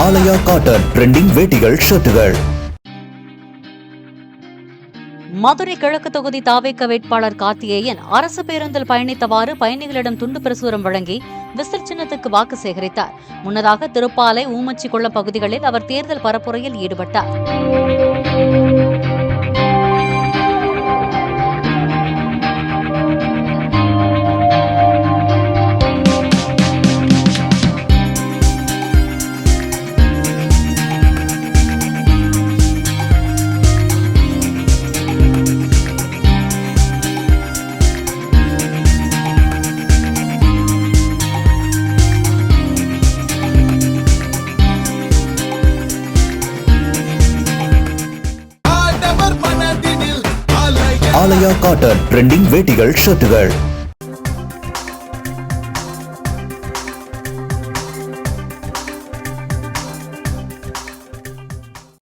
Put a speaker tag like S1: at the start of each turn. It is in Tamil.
S1: ஆலயா காட்டன் ட்ரெண்டிங் வேட்டிகள் ஷர்ட்டுகள்.
S2: மதுரை கிழக்கு தொகுதி தாவேக வேட்பாளர் கார்த்திகேயன் அரசு பேருந்தில் பயணித்தவாறு பயணிகளிடம் துண்டு பிரசுரம் வழங்கி விசில் சின்னத்துக்கு வாக்கு சேகரித்தார். முன்னதாக திருப்பாலை, ஊமச்சி குளம் பகுதிகளில் அவர் தேர்தல் பரப்புரையில் ஈடுபட்டார்.
S1: ஆலயா காட்டன் ட்ரெண்டிங் வேட்டிகள் ஷர்ட்டுகள்.